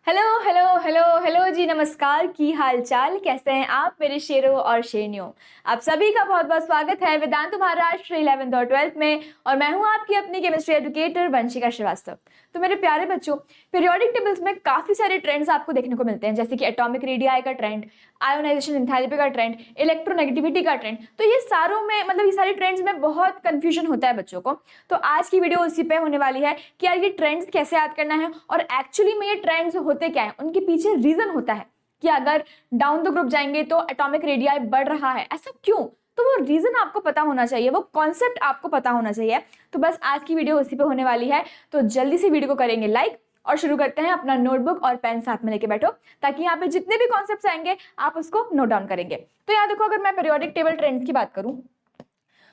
Hello hello hello hello जी, नमस्कार। की हाल चाल, कैसे हैं आप मेरे शेरों और शेरनियों। आप सभी का बहुत बहुत स्वागत है वेदांत महाराष्ट्र 11th और 12th में, और मैं हूं आपकी अपनी केमिस्ट्री एजुकेटर वंशिका श्रीवास्तव। तो मेरे प्यारे बच्चों, पीरियोडिक टेबल्स में काफी सारे ट्रेंड्स आपको देखने को मिलते हैं, जैसे कि एटॉमिक रेडियाई का ट्रेंड, आयोनाइजेशन एंथैल्पी का ट्रेंड, इलेक्ट्रोनेगेटिविटी का ट्रेंड। तो ये सारों में ये सारे ट्रेंड्स में बहुत कंफ्यूजन होता है बच्चों को। तो आज की वीडियो उसी पे होने वाली है कि यार ये ट्रेंड्स कैसे याद करना है, और एक्चुअली में ये ट्रेंड्स होते क्या है, उनके पीछे रीजन होता है कि अगर डाउन द ग्रुप जाएंगे तो एटॉमिक रेडियाई बढ़ रहा है, ऐसा क्यों। तो वो रीजन आपको पता होना चाहिए, वो कॉन्सेप्ट आपको पता होना चाहिए। तो बस आज की वीडियो उसी पे होने वाली है। तो जल्दी से वीडियो को करेंगे लाइक और शुरू करते हैं। अपना नोटबुक और पेन साथ में लेके बैठो, ताकि यहाँ पे जितने भी कॉन्सेप्ट्स आएंगे आप उसको नोट डाउन करेंगे। तो यहाँ देखो, अगर मैं पीरियोडिक टेबल ट्रेंड्स की बात करूं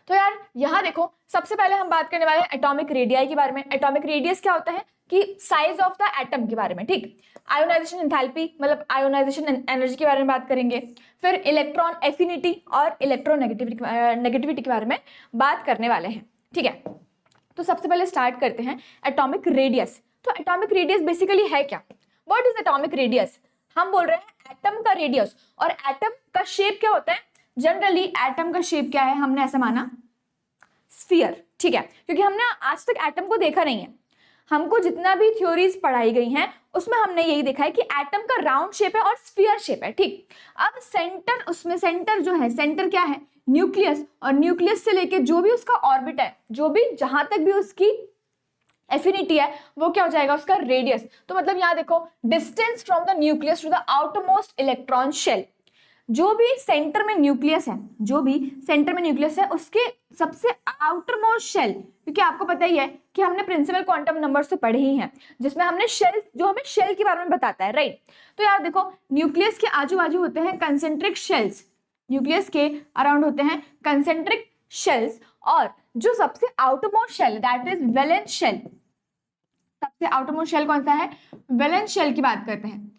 तो यार यहाँ देखो, सबसे पहले हम बात करने वाले हैं एटॉमिक रेडियाई के बारे में। एटॉमिक रेडियस क्या होता है कि साइज ऑफ द एटम के बारे में, ठीक। आयोनाइजेशन एंथैल्पी मतलब आयोनाइजेशन एनर्जी के बारे में बात करेंगे। फिर इलेक्ट्रॉन एफिनिटी और इलेक्ट्रोनेगेटिविटी के बारे में बात करने वाले हैं, ठीक है। तो सबसे पहले स्टार्ट करते हैं एटॉमिक रेडियस। तो एटॉमिक रेडियस बेसिकली है क्या? What is atomic radius? हम बोल रहे हैं एटम का रेडियस। और एटम का शेप क्या होता है? जनरली एटम का शेप क्या है, हमने ऐसा माना स्फीयर, ठीक है, क्योंकि हमने आज तक एटम को देखा नहीं है। हमको जितना भी थ्योरीज पढ़ाई गई हैं उसमें हमने यही देखा है कि एटम का राउंड शेप है और स्फीयर शेप है, ठीक। अब सेंटर, उसमें सेंटर जो है, सेंटर क्या है? न्यूक्लियस। और न्यूक्लियस से लेके जो भी उसका ऑर्बिट है, जो भी जहां तक भी उसकी एफिनिटी है, वो क्या हो जाएगा? उसका रेडियस। तो मतलब यहाँ देखो, distance from the nucleus to the outermost electron shell. जो भी सेंटर में न्यूक्लियस है, जो भी सेंटर में न्यूक्लियस है, उसके सबसे आउटर मोस्ट शेल, क्योंकि आपको पता ही है कि हमने प्रिंसिपल क्वांटम नंबर्स तो पढ़े ही हैं, जिसमें हमने शेल, जो हमें शेल के बारे में बताता है, राइट। तो यार देखो, न्यूक्लियस के आजू बाजू होते हैं कंसेंट्रिक शेल्स। न्यूक्लियस के अराउंड होते हैं कंसेंट्रिक शेल्स, और जो सबसे outer most shell, that is valence shell. सबसे आउटर मोस्ट शेल कौन सा है? वैलेंस शेल की बात करते हैं।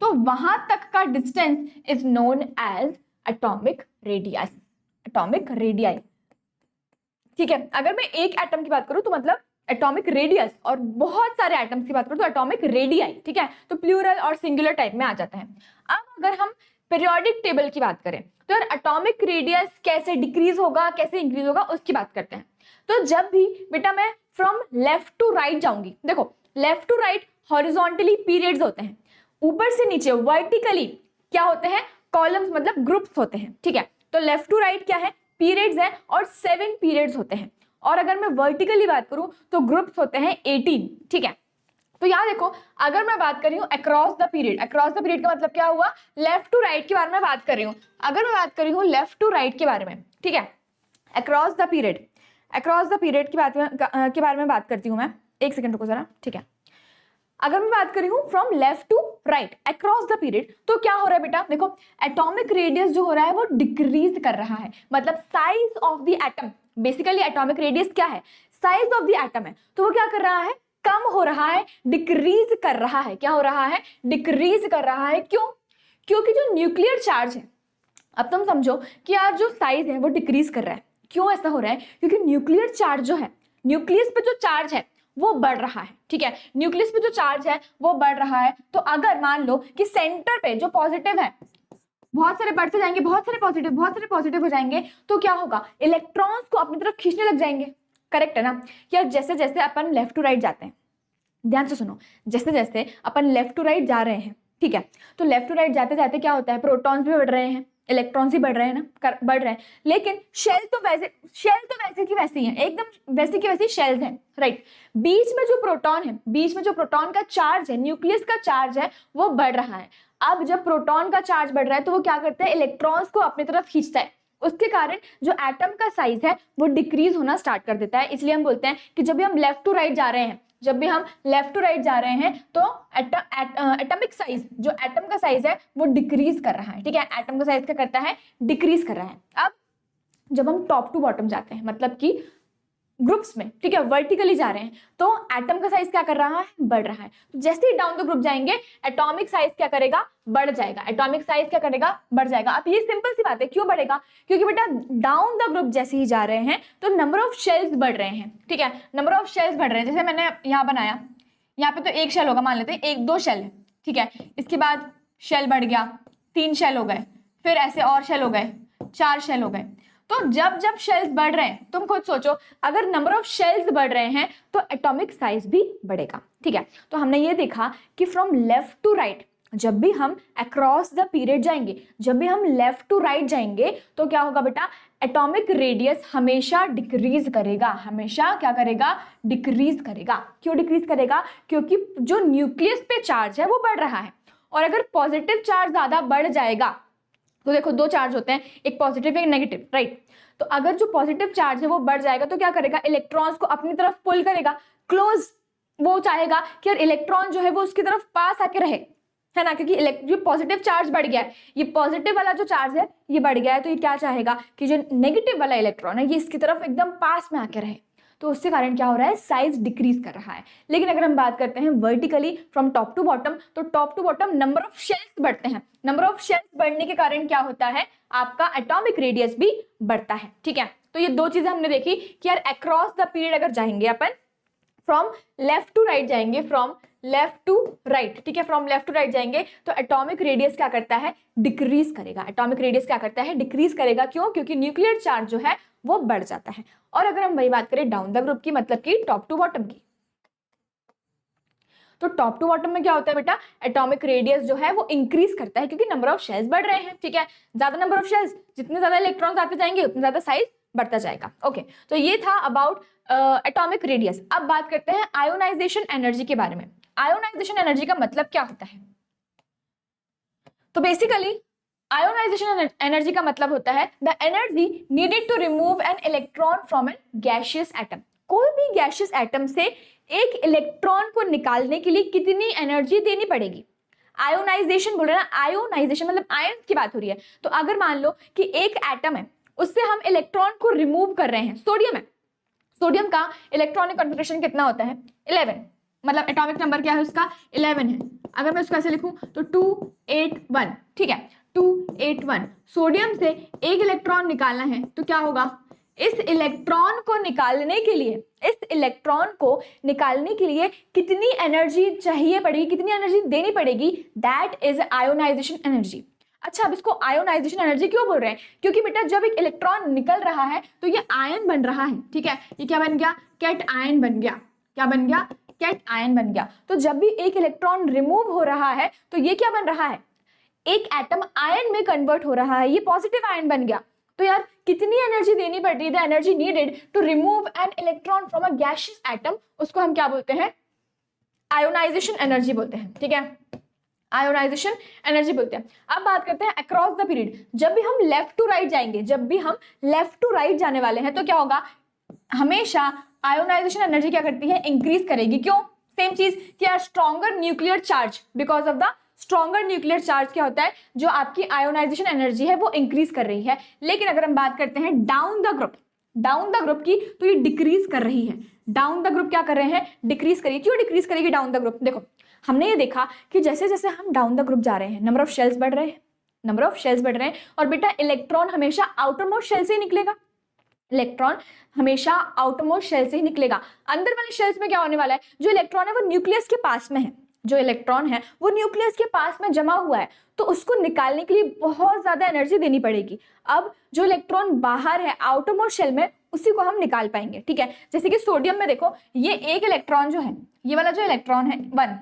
तो वहां तक का distance is known as atomic radius, atomic radii, ठीक है। अगर मैं एक एटम की बात करूं तो मतलब एटॉमिक रेडियस, और बहुत सारे एटम्स की बात करूं तो एटॉमिक रेडियाई, ठीक है। तो प्लूरल और सिंगुलर टाइप में आ जाता है। अब अगर हम पीरियोडिक टेबल की बात करें तो यार एटॉमिक रेडियस कैसे डिक्रीज होगा, कैसे इंक्रीज होगा, उसकी बात करते हैं। तो जब भी बेटा मैं फ्रॉम लेफ्ट टू राइट जाऊंगी, देखो left to right horizontally periods होते हैं, ऊपर से नीचे वर्टिकली क्या होते हैं? कॉलम्स मतलब ग्रुप्स होते हैं, ठीक है। तो लेफ्ट टू राइट क्या है? पीरियड्स है, और 7 पीरियड्स होते हैं। और अगर मैं वर्टिकली बात करूं तो ग्रुप्स होते हैं 18, ठीक है। तो यहां देखो, अगर मैं बात कर रही हूं across the period, across the period का मतलब क्या हुआ? लेफ्ट टू राइट के बारे में बात कर रही हूं। अगर मैं बात कर रही हूं लेफ्ट टू राइट के बारे में, ठीक है, across the period, across the period के बारे में बात करती हूं मैं। एक सेकंड रुको जरा, ठीक है। अगर मैं बात कर रही हूं from left to right across the period, तो क्या हो रहा है बेटा? देखो एटॉमिक रेडियस जो हो रहा है वो डिक्रीज कर रहा है, मतलब size of the atom. Basically atomic radius क्या है? साइज ऑफ द एटम है। तो वो क्या कर रहा है? कम हो रहा है, डिक्रीज कर रहा है। क्या हो रहा है? डिक्रीज कर रहा है। क्यों? क्योंकि जो न्यूक्लियर चार्ज है, अब तुम समझो कि यार जो साइज है वो डिक्रीज कर रहा है। क्यों ऐसा हो रहा है? क्योंकि न्यूक्लियर चार्ज जो है, न्यूक्लियस पे जो चार्ज है वो बढ़ रहा है, ठीक है। न्यूक्लियस पे जो चार्ज है वो बढ़ रहा है। तो अगर मान लो कि सेंटर पे जो पॉजिटिव है, बहुत सारे बढ़ते जाएंगे, बहुत सारे पॉजिटिव हो जाएंगे, तो क्या होगा? इलेक्ट्रॉन्स को अपनी तरफ खींचने लग जाएंगे। करेक्ट है ना? क्या जैसे जैसे अपन लेफ्ट टू राइट जाते हैं, ध्यान से सुनो, जैसे जैसे अपन लेफ्ट टू राइट जा रहे हैं, ठीक है, तो लेफ्ट टू राइट जाते जाते क्या होता है? प्रोटॉन्स भी बढ़ रहे हैं, इलेक्ट्रॉन्स भी बढ़ रहे हैं ना, बढ़ रहे हैं। लेकिन शेल तो वैसे की वैसे ही है, एकदम वैसे की वैसी शेल्स हैं, राइट। बीच में जो प्रोटॉन है, बीच में जो प्रोटॉन का चार्ज है, न्यूक्लियस का चार्ज है, वो बढ़ रहा है। अब जब प्रोटॉन का चार्ज बढ़ रहा है तो वो क्या करता है? इलेक्ट्रॉन्स को अपनी तरफ खींचता है। उसके कारण जो एटम का साइज है वो डिक्रीज होना स्टार्ट कर देता है। इसलिए हम बोलते हैं कि जब भी हम लेफ्ट टू राइट जा रहे हैं, जब भी हम लेफ्ट टू राइट जा रहे हैं तो एटॉमिक साइज, जो एटम का साइज है वो डिक्रीज कर रहा है, ठीक है। एटम का साइज क्या करता है? डिक्रीज कर रहा है। अब जब हम टॉप टू बॉटम जाते हैं, मतलब कि ग्रुप्स में, ठीक है, वर्टिकली जा रहे हैं, तो एटम का साइज क्या कर रहा है? बढ़ रहा है। तो जैसे ही डाउन द ग्रुप जाएंगे एटॉमिक साइज क्या करेगा? बढ़ जाएगा। एटॉमिक साइज क्या करेगा? बढ़ जाएगा। अब ये सिंपल सी बात है, क्यों बढ़ेगा? क्योंकि बेटा डाउन द ग्रुप जैसे ही जा रहे हैं तो नंबर ऑफ शेल्स बढ़ रहे हैं, ठीक है, नंबर ऑफ शेल्स बढ़ रहे हैं। जैसे मैंने यहाँ बनाया, यहाँ पे तो एक शेल होगा, मान लेते हैं एक दो शेल है, ठीक है, इसके बाद शेल बढ़ गया, 3 शेल हो गए, फिर ऐसे और शेल हो गए, 4 शेल हो गए। तो जब जब शेल्स बढ़ रहे हैं, तुम खुद सोचो, अगर नंबर ऑफ शेल्स बढ़ रहे हैं तो एटॉमिक साइज भी बढ़ेगा। ठीक है, तो हमने ये देखा कि फ्रॉम लेफ्ट टू राइट, जब भी हम अक्रॉस द पीरियड जाएंगे, जब भी हम लेफ्ट टू राइट जाएंगे तो क्या होगा बेटा, एटॉमिक रेडियस हमेशा डिक्रीज करेगा, हमेशा क्या करेगा, डिक्रीज करेगा। क्यों डिक्रीज करेगा? क्योंकि जो न्यूक्लियस पे चार्ज है वो बढ़ रहा है, और अगर पॉजिटिव चार्ज ज्यादा बढ़ जाएगा तो देखो 2 चार्ज होते हैं, एक पॉजिटिव एक नेगेटिव, राइट। तो अगर जो पॉजिटिव चार्ज है वो बढ़ जाएगा तो क्या करेगा, इलेक्ट्रॉन्स को अपनी तरफ पुल करेगा, क्लोज, वो चाहेगा कि यार इलेक्ट्रॉन जो है वो उसकी तरफ पास आके रहे, है ना, क्योंकि जो पॉजिटिव चार्ज बढ़ गया है, ये पॉजिटिव वाला जो चार्ज है ये बढ़ गया है, तो ये क्या चाहेगा कि जो नेगेटिव वाला इलेक्ट्रॉन है ये इसकी तरफ एकदम पास में आके रहे। तो उसके कारण क्या हो रहा है, साइज डिक्रीज कर रहा है। लेकिन अगर हम बात करते हैं vertically from top to bottom, तो top to bottom number of shells बढ़ते हैं, नंबर ऑफ शेल्स बढ़ने के कारण क्या होता है, आपका एटॉमिक रेडियस भी बढ़ता है। ठीक है, तो ये 2 चीजें हमने देखी कि यार अक्रॉस द पीरियड अगर जाएंगे अपन, फ्रॉम लेफ्ट टू राइट जाएंगे, फ्रॉम लेफ्ट टू राइट, ठीक है, फ्रॉम लेफ्ट टू राइट जाएंगे तो एटॉमिक रेडियस क्या करता है, डिक्रीज करेगा। एटॉमिक रेडियस क्या करता है, डिक्रीज करेगा। क्यों? क्योंकि न्यूक्लियर चार्ज जो है वो बढ़ जाता है। और अगर हम वही बात करें डाउन द ग्रुप की, मतलब कि टॉप टू बॉटम की, तो टॉप टू बॉटम में क्या होता है बेटा, एटॉमिक रेडियस जो है वो इंक्रीज करता है, क्योंकि नंबर ऑफ शेल्स बढ़ रहे हैं। ठीक है, ज्यादा नंबर ऑफ शेल्स, जितने ज्यादा इलेक्ट्रॉन्स आते जाएंगे उतने ज्यादा साइज बढ़ता जाएगा। ओके, तो ये था अबाउट एटॉमिक रेडियस। अब बात करते हैं आयोनाइजेशन एनर्जी के बारे में। आयोनाइजेशन एनर्जी का मतलब क्या होता है? तो बेसिकली आयोनाइजेशन एनर्जी का मतलब होता है the energy needed to remove an electron from an gaseous atom. कोई भी गैसियस एटम से एक इलेक्ट्रॉन को निकालने के लिए कितनी एनर्जी देनी पड़ेगी। आयोनाइजेशन बोल रहे हैं ना, आयोनाइजेशन मतलब आयन की बात हो रही है। तो अगर मान लो कि एक एटम है, उससे हम इलेक्ट्रॉन को रिमूव कर रहे हैं, सोडियम है, सोडियम का इलेक्ट्रॉनिक कॉन्फिगरेशन कितना होता है, 11, मतलब एटॉमिक नंबर क्या है उसका, 11 है। अगर मैं उसको ऐसे लिखूं तो 281, ठीक है, 281। सोडियम से एक इलेक्ट्रॉन निकालना है तो क्या होगा, इस इलेक्ट्रॉन को निकालने के लिए, इस इलेक्ट्रॉन को निकालने के लिए कितनी एनर्जी चाहिए पड़ेगी, कितनी एनर्जी देनी पड़ेगी, दैट इज आयोनाइजेशन एनर्जी। अच्छा, अब इसको आयोनाइजेशन एनर्जी क्यों बोल रहे हैं? क्योंकि बेटा जब एक इलेक्ट्रॉन निकल रहा है तो ये आयन बन रहा है। ठीक है, ये क्या बन गया, कैट आयन बन गया। क्या बन गया, कैट आयन बन गया। तो जब भी एक इलेक्ट्रॉन रिमूव हो रहा है तो ये क्या बन रहा है, एक एटम आयन में कन्वर्ट हो रहा है, ये पॉजिटिव आयन बन गया। तो यार कितनी एनर्जी देनी पड़ रही है, the energy needed to remove an electron from a gaseous atom, उसको हम क्या बोलते हैं, आयोनाइजेशन एनर्जी बोलते हैं। ठीक है, आयोनाइजेशन एनर्जी बोलते हैं। अब बात करते हैं अक्रॉस द पीरियड। जब भी हम लेफ्ट टू राइट जाएंगे, जब भी हम लेफ्ट टू राइट जाने वाले हैं तो क्या होगा, हमेशा आयोनाइजेशन एनर्जी क्या करती है, इंक्रीज करेगी। क्यों? सेम चीज कि यार stronger nuclear charge, because of the stronger nuclear charge क्या होता है, जो आपकी आयोनाइजेशन एनर्जी है वो इंक्रीज कर रही है। लेकिन अगर हम बात करते हैं down the group, down the group की, तो ये डिक्रीज कर रही है। डाउन द ग्रुप क्या कर रहे हैं, डिक्रीज करिए। क्यों डिक्रीज करेगी डाउन द ग्रुप? देखो हमने ये देखा कि जैसे जैसे हम डाउन द ग्रुप जा रहे हैं, नंबर ऑफ शेल्स बढ़ रहे हैं, नंबर ऑफ शेल्स बढ़ रहे हैं, और बेटा इलेक्ट्रॉन हमेशा आउटर मोस्ट शेल से ही निकलेगा, इलेक्ट्रॉन हमेशा आउटर मोस्ट शेल से ही निकलेगा। अंदर वाले शेल्स में क्या होने वाला है, जो इलेक्ट्रॉन है वो न्यूक्लियस के पास में है, जो इलेक्ट्रॉन है वो न्यूक्लियस के पास में जमा हुआ है, तो उसको निकालने के लिए बहुत ज्यादा एनर्जी देनी पड़ेगी। अब जो इलेक्ट्रॉन बाहर है आउटर मोस्ट शेल में, उसी को हम निकाल पाएंगे। ठीक है, जैसे कि सोडियम में देखो, ये एक इलेक्ट्रॉन जो है, ये वाला जो इलेक्ट्रॉन है 1,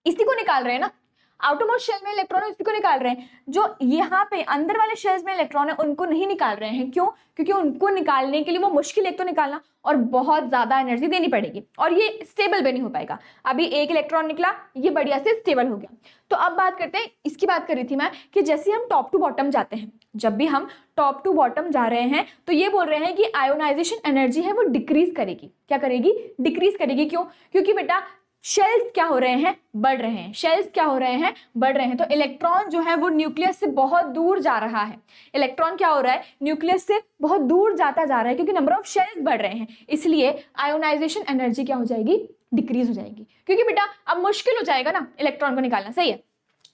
इसी को निकाल रहे हैं ना, आउटर मोस्ट शेल में इलेक्ट्रॉन है इसी को निकाल रहे हैं। जो यहाँ पे अंदर वाले शेल्स में इलेक्ट्रॉन है उनको नहीं निकाल रहे हैं। क्यों? क्योंकि उनको निकालने के लिए वो मुश्किल एक तो निकालना, और बहुत ज्यादा एनर्जी देनी पड़ेगी, और ये स्टेबल भी नहीं हो पाएगा। अभी एक इलेक्ट्रॉन निकला, ये बढ़िया से स्टेबल हो गया। तो अब बात करते हैं, इसकी बात कर रही थी मैं कि जैसे हम टॉप टू बॉटम जाते हैं, जब भी हम टॉप टू बॉटम जा रहे हैं तो ये बोल रहे हैं कि आयोनाइजेशन एनर्जी है वो डिक्रीज करेगी। क्या करेगी? डिक्रीज करेगी। क्यों? क्योंकि बेटा शेल्स क्या हो रहे हैं, बढ़ रहे हैं। शेल्स क्या हो रहे हैं, बढ़ रहे हैं। तो इलेक्ट्रॉन जो है वो न्यूक्लियस से बहुत दूर जा रहा है। इलेक्ट्रॉन क्या हो रहा है, न्यूक्लियस से बहुत दूर जाता जा रहा है, क्योंकि नंबर ऑफ शेल्स बढ़ रहे हैं। इसलिए आयोनाइजेशन एनर्जी क्या हो जाएगी, डिक्रीज हो जाएगी। क्योंकि बेटा अब मुश्किल हो जाएगा ना इलेक्ट्रॉन को निकालना, सही है।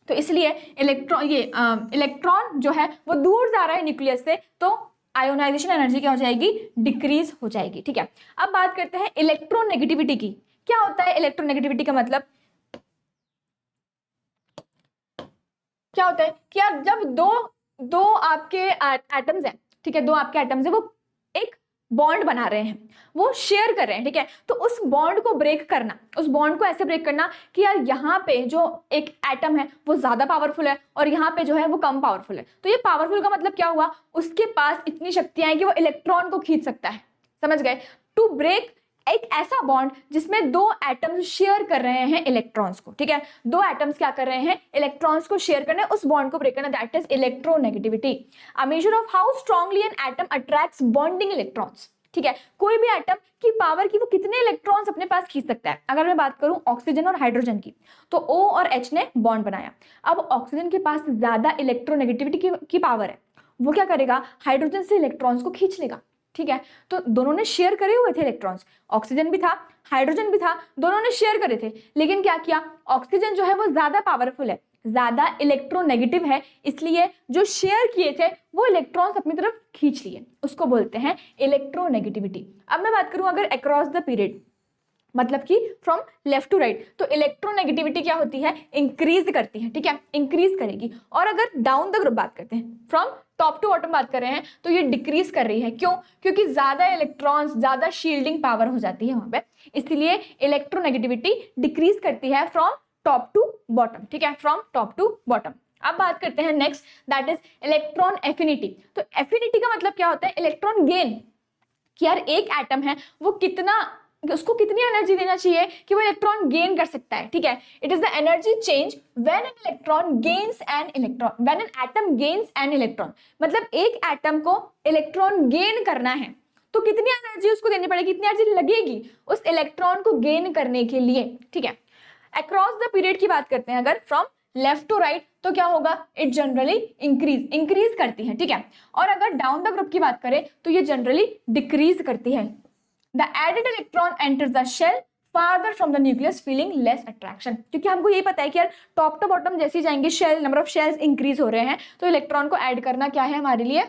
तो इसलिए इलेक्ट्रॉन जो है वो दूर जा रहा है न्यूक्लियस से, तो आयोनाइजेशन एनर्जी क्या हो जाएगी, डिक्रीज हो जाएगी। ठीक है, अब बात करते हैं इलेक्ट्रोनेगेटिविटी की। क्या होता है इलेक्ट्रोनेगेटिविटी का मतलब? क्या होता है कि यार जब दो दो आपके एटम्स हैं, ठीक है, दो आपके एटम्स है, वो एक बॉन्ड बना रहे हैं, वो शेयर कर रहे हैं, ठीक है, तो उस बॉन्ड को ब्रेक करना, उस बॉन्ड को ऐसे ब्रेक करना कि यार यहाँ पे जो एक एटम है वो ज्यादा पावरफुल है और यहाँ पे जो है वो कम पावरफुल है। तो ये पावरफुल का मतलब क्या हुआ, उसके पास इतनी शक्तियां हैं कि वो इलेक्ट्रॉन को खींच सकता है, समझ गए। टू ब्रेक एक ऐसा बॉन्ड जिसमें दो एटम्स शेयर कर रहे हैं इलेक्ट्रॉन्स को, ठीक है, दो एटम्स क्या कर रहे हैं, इलेक्ट्रॉन्स को शेयर करना, उस बॉन्ड को ब्रेक करना, that is electronegativity. A measure of how strongly an atom attracts bonding electrons, ठीक है, कोई भी एटम की पावर की वो कितने इलेक्ट्रॉन्स अपने पास खींच सकता है। अगर मैं बात करूं ऑक्सीजन और हाइड्रोजन की, तो O और H ने बॉन्ड बनाया, अब ऑक्सीजन के पास ज्यादा इलेक्ट्रोनेगेटिविटी की पावर है, वो क्या करेगा, हाइड्रोजन से इलेक्ट्रॉन्स को खींच लेगा, ठीक है, तो दोनों ने शेयर करे हुए थे इलेक्ट्रॉन्स, ऑक्सीजन भी था हाइड्रोजन भी था, दोनों ने शेयर करे थे, लेकिन क्या किया, ऑक्सीजन जो है वो ज्यादा पावरफुल है, ज्यादा इलेक्ट्रोनेगेटिव है, इसलिए जो शेयर किए थे वो इलेक्ट्रॉन्स अपनी तरफ खींच लिए, उसको बोलते हैं इलेक्ट्रोनेगेटिविटी। अब मैं बात करूं अगर अक्रॉस द पीरियड, मतलब कि फ्रॉम लेफ्ट टू राइट, तो इलेक्ट्रोनेगेटिविटी क्या होती है, इंक्रीज करती है, ठीक है, इंक्रीज करेगी। और अगर डाउन द ग्रुप बात करते हैं, फ्रॉम टॉप टू बॉटम बात कर रहे हैं, तो ये डिक्रीज कर रही है, क्यों, क्योंकि ज्यादा इलेक्ट्रॉन्स, ज्यादा शील्डिंग पावर हो जाती है वहां पे, इसलिए इलेक्ट्रोनेगेटिविटी डिक्रीज करती है फ्रॉम टॉप टू बॉटम, ठीक है, फ्रॉम टॉप टू बॉटम। अब बात करते हैं next, that is electron affinity. तो एफिनिटी का मतलब क्या होता है, इलेक्ट्रॉन गेन, कि यार एक एटम है वो कितना, उसको कितनी एनर्जी देना चाहिए कि वो इलेक्ट्रॉन गेन कर सकता है, ठीक है, it is the energy change when an electron gains an electron, when an atom gains an electron, मतलब एक एटम को इलेक्ट्रॉन गेन करना है तो कितनी एनर्जी उसको देनी पड़ेगी, कितनी एनर्जी लगेगी उस इलेक्ट्रॉन को गेन करने के लिए, ठीक है। अक्रॉस द पीरियड की बात करते हैं अगर, फ्रॉम लेफ्ट टू राइट, तो क्या होगा, इट जनरली इंक्रीज करती है, ठीक है, और अगर डाउन द ग्रुप की बात करें तो ये जनरली डिक्रीज करती है। The added electron enters the shell farther from the nucleus feeling less attraction, क्योंकि हमको ये पता है कि यार टॉप टू बॉटम जैसे ही जाएंगे shell, number of shells increase हो रहे हैं, तो इलेक्ट्रॉन को ऐड करना क्या है हमारे लिए,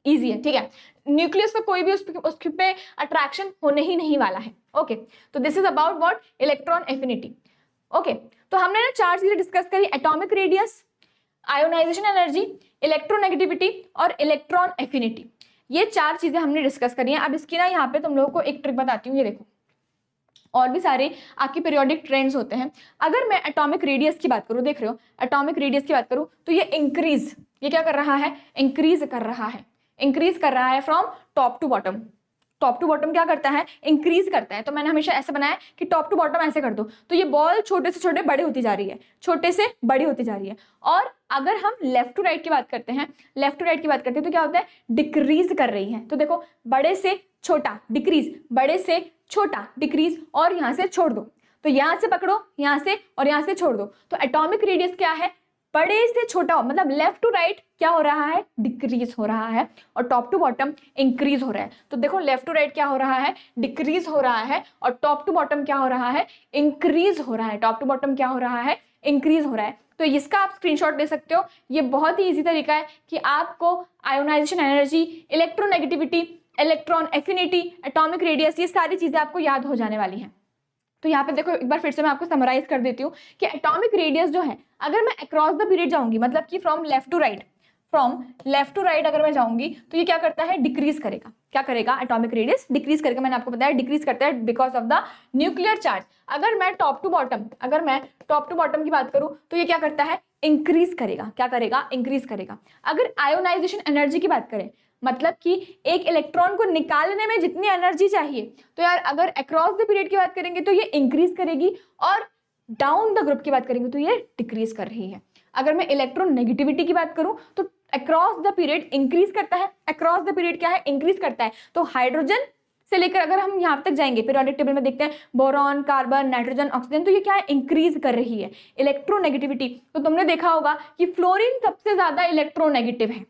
इजी है, ठीक है, न्यूक्लियस पे कोई भी उस पे अट्रैक्शन होने ही नहीं वाला है। ओके, तो this is about what, electron affinity. Okay, तो हमने ना चार चीजें डिस्कस करी, atomic radius, ionisation energy, electronegativity और इलेक्ट्रॉन एफिनिटी, ये चार चीजें हमने डिस्कस करी हैं। अब इसकी ना यहाँ पे तुम लोगों को एक ट्रिक बताती हूँ, ये देखो, और भी सारे आपके पीरियोडिक ट्रेंड्स होते हैं। अगर मैं एटॉमिक रेडियस की बात करूँ, देख रहे हो एटॉमिक रेडियस की बात करूँ, तो ये इंक्रीज, ये क्या कर रहा है, इंक्रीज कर रहा है, इंक्रीज कर रहा है from top to bottom. Top to bottom क्या करता है, इंक्रीज करता है, तो मैंने हमेशा ऐसे बनाया कि टॉप टू बॉटम ऐसे कर दो, तो ये बॉल छोटे से छोटे बड़े होती जा रही है, छोटे से बड़ी होती जा रही है। और अगर हम लेफ्ट टू राइट की बात करते हैं, लेफ्ट टू राइट की बात करते हैं, तो क्या होता है, डिक्रीज कर रही है, तो देखो बड़े से छोटा डिक्रीज, बड़े से छोटा डिक्रीज, और यहाँ से छोड़ दो, तो यहाँ से पकड़ो, यहाँ से और यहाँ से छोड़ दो, तो एटॉमिक रेडियस क्या है, बड़े से छोटा हो, मतलब लेफ्ट टू राइट क्या हो रहा है, डिक्रीज हो रहा है, और टॉप टू बॉटम इंक्रीज हो रहा है। तो देखो लेफ्ट टू राइट क्या हो रहा है, डिक्रीज हो रहा है, और टॉप टू बॉटम क्या हो रहा है, इंक्रीज हो रहा है, टॉप टू बॉटम क्या हो रहा है, इंक्रीज हो रहा है। तो इसका आप स्क्रीनशॉट ले सकते हो, ये बहुत ही इजी तरीका है कि आपको ionisation energy, electronegativity, electron affinity, atomic radius, ये सारी चीजें आपको याद हो जाने वाली हैं। तो यहाँ पे देखो एक बार फिर से मैं आपको समराइज कर देती हूँ कि एटॉमिक रेडियस जो है, अगर मैं अक्रॉस द पीरियड जाऊंगी, मतलब कि from left to right, from left to right अगर मैं जाऊंगी, तो ये क्या करता है, डिक्रीज करेगा, क्या करेगा, एटॉमिक रेडियस डिक्रीज करेगा, मैंने आपको बताया डिक्रीज करता है because of the nuclear charge. अगर मैं टॉप टू बॉटम, अगर मैं टॉप टू बॉटम की बात करूं, तो ये क्या करता है, इंक्रीज करेगा, क्या करेगा, इंक्रीज करेगा। अगर आयोनाइजेशन एनर्जी की बात करें, मतलब कि एक इलेक्ट्रॉन को निकालने में जितनी एनर्जी चाहिए, तो यार अगर अक्रॉस द पीरियड की बात करेंगे तो ये इंक्रीज करेगी, और डाउन द ग्रुप की बात करेंगे तो ये डिक्रीज कर रही है। अगर मैं इलेक्ट्रोनेगेटिविटी की बात करूं तो अक्रॉस द पीरियड इंक्रीज करता है, अक्रॉस द पीरियड क्या है, इंक्रीज करता है। तो हाइड्रोजन से लेकर अगर हम यहाँ तक जाएंगे पीरियोडिक टेबल में देखते हैं, बोरॉन, कार्बन, नाइट्रोजन, ऑक्सीजन, तो ये क्या है, इंक्रीज कर रही है इलेक्ट्रोनेगेटिविटी। तो तुमने देखा होगा कि फ्लोरीन सबसे ज्यादा इलेक्ट्रोनेगेटिव है,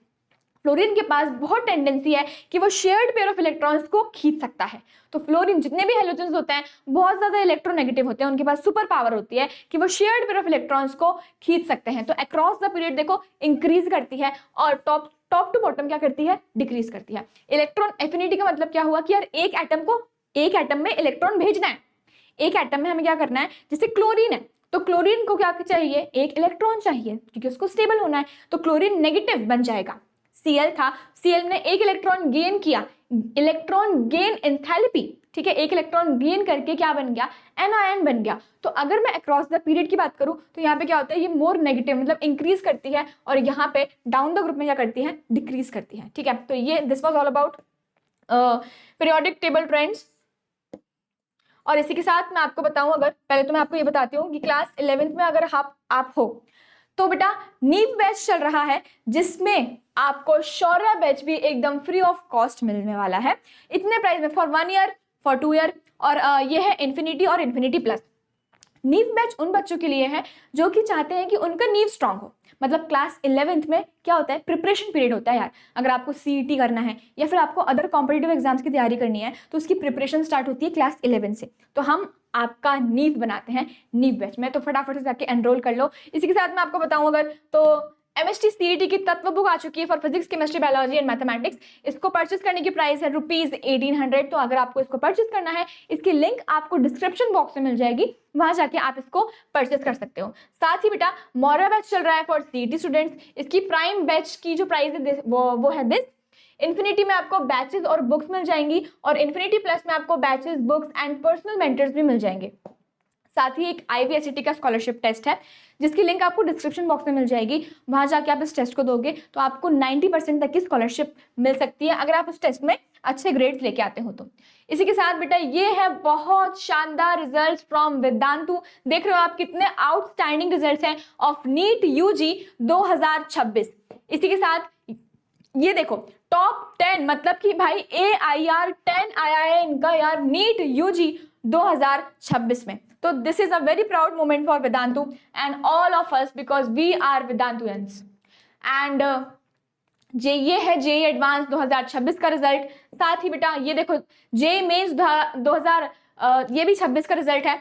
फ्लोरीन के पास बहुत टेंडेंसी है कि वो शेयर्ड पेयर ऑफ इलेक्ट्रॉन्स को खींच सकता है। तो फ्लोरीन, जितने भी हेलोजन्स होते हैं बहुत ज्यादा इलेक्ट्रोनेगेटिव होते हैं, उनके पास सुपर पावर होती है कि वो शेयर्ड पेयर ऑफ इलेक्ट्रॉन्स को खींच सकते हैं। तो अक्रॉस द पीरियड देखो इंक्रीज करती है, और टॉप टू बॉटम क्या करती है, डिक्रीज करती है। इलेक्ट्रॉन एफिनिटी का मतलब क्या हुआ कि यार एक एटम में इलेक्ट्रॉन भेजना है, एक एटम में हमें क्या करना है, जैसे क्लोरीन है, तो क्लोरीन को क्या चाहिए, एक इलेक्ट्रॉन चाहिए क्योंकि उसको स्टेबल होना है, तो क्लोरीन नेगेटिव बन जाएगा। Cl था, Cl ने एक इलेक्ट्रॉन गेन किया, इलेक्ट्रॉन गेन एंथैल्पी, ठीक है, एक इलेक्ट्रॉन गेन करके क्या बन गया, एनायन बन गया। तो अगर मैं अक्रॉस द पीरियड की बात करूं तो यहाँ पे क्या होता है, ये मोर नेगेटिव मतलब इंक्रीज करती है, और यहाँ पे डाउन द ग्रुप में क्या करती है, डिक्रीज करती है, ठीक है। तो ये this was all about periodic table trends. और इसी के साथ मैं आपको बताऊं, अगर पहले तो मैं आपको ये बताती हूँ कि क्लास 11th में अगर आप हो तो बेटा नीव बैच चल रहा है, जिसमें आपको शौर्य बैच भी एकदम फ्री ऑफ कॉस्ट मिलने वाला है, इतने प्राइस में, फॉर 1 ईयर, फॉर 2 ईयर, और ये है इन्फिनिटी और इन्फिनिटी प्लस। नीव बैच उन बच्चों के लिए है जो कि चाहते हैं कि उनका नीव स्ट्रांग हो। मतलब क्लास 11th में क्या होता है, प्रिपरेशन पीरियड होता है यार। अगर आपको सीईटी करना है या फिर आपको अदर कॉम्पिटिटिव एग्जाम्स की तैयारी करनी है तो उसकी प्रिपरेशन स्टार्ट होती है क्लास 11 से। तो हम आपका नीव बनाते हैं नीव बैच में, तो फटाफट से जाके एनरोल कर लो। इसी के साथ मैं आपको बताऊं अगर, तो MST CET की तत्व बुक आ चुकी है for physics, chemistry, biology and mathematics. इसको परचेस करने की प्राइस है ₹1800। तो अगर आपको इसको परचेस करना है, इसकी लिंक आपको डिस्क्रिप्शन बॉक्स में मिल जाएगी, वहां जाके आप इसको परचेस कर सकते हो। साथ ही बेटा मौर्य बैच चल रहा है फॉर CET स्टूडेंट्स। इसकी प्राइम बैच की जो प्राइस है वो है दिस। इन्फिनिटी में आपको बैचेस और बुक्स मिल जाएंगी, और इन्फिनिटी प्लस में आपको batches, books and personal mentors भी मिल जाएंगे। साथ ही एक IVSCT का स्कॉलरशिप टेस्ट है, जिसकी लिंक आपको डिस्क्रिप्शन बॉक्स में मिल जाएगी, वहां जाके आप इस टेस्ट को दोगे तो आपको 90% तक की स्कॉलरशिप मिल सकती है, अगर आप उस टेस्ट में अच्छे ग्रेड्स लेके आते हो तो। इसी के साथ बेटा ये है बहुत शानदार रिजल्ट्स फ्रॉम वेदांतु। देख रहे हो आप कितने आउटस्टैंडिंग रिजल्ट्स हैं ऑफ नीट UG 2026। इसी के साथ ये देखो टॉप 10, मतलब कि भाई AIR 10 आया है इनका यार नीट UG 2026 में। तो this is a very proud moment for Vedantu and all of us, because we are Vedantuans. And ये है JEE एडवांस 2026 का रिजल्ट। साथ ही बेटा ये देखो JEE मेंस 2000 ये भी 26 का रिजल्ट है।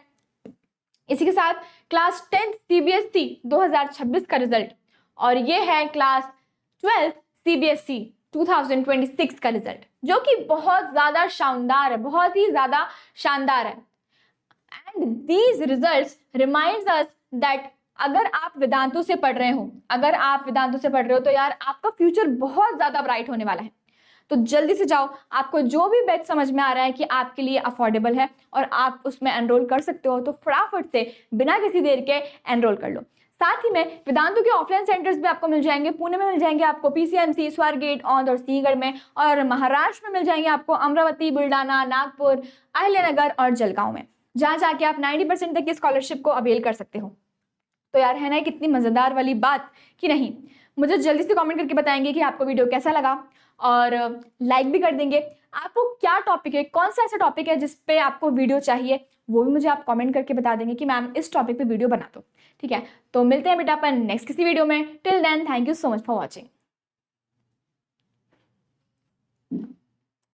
इसी के साथ क्लास 10th CBSE 2026 का रिजल्ट, और ये है क्लास 12th CBSE 2026 का रिजल्ट, जो कि बहुत ज्यादा शानदार है, बहुत ही ज्यादा शानदार है। And these results reminds us that अगर आप वेदांतु से पढ़ रहे हो, तो यार आपका फ्यूचर बहुत ज्यादा ब्राइट होने वाला है। तो जल्दी से जाओ, आपको जो भी बैच समझ में आ रहा है कि आपके लिए अफोर्डेबल है और आप उसमें एनरोल कर सकते हो, तो फटाफट से बिना किसी देर के एनरोल कर लो। साथ ही में वेदांतु के ऑफलाइन सेंटर्स भी आपको मिल जाएंगे। पुणे में मिल जाएंगे आपको PCMC, स्वारगेट, औंध और सिंहगढ़ में, और महाराष्ट्र में मिल जाएंगे आपको अमरावती, बुल्डाना, नागपुर, अहिल्यानगर और जलगांव में, जहां जाके आप 90% तक की स्कॉलरशिप को अवेल कर सकते हो। तो यार है ना कितनी मजेदार वाली बात कि नहीं। मुझे जल्दी से कमेंट करके बताएंगे कि आपको वीडियो कैसा लगा, और लाइक भी कर देंगे। आपको क्या टॉपिक है, कौन सा ऐसा टॉपिक है जिस पे आपको वीडियो चाहिए, वो भी मुझे आप कमेंट करके बता देंगे कि मैम इस टॉपिक पे वीडियो बना दो, ठीक है। तो मिलते हैं बेटा अपन नेक्स्ट किसी वीडियो में। Till then thank you so much for watching.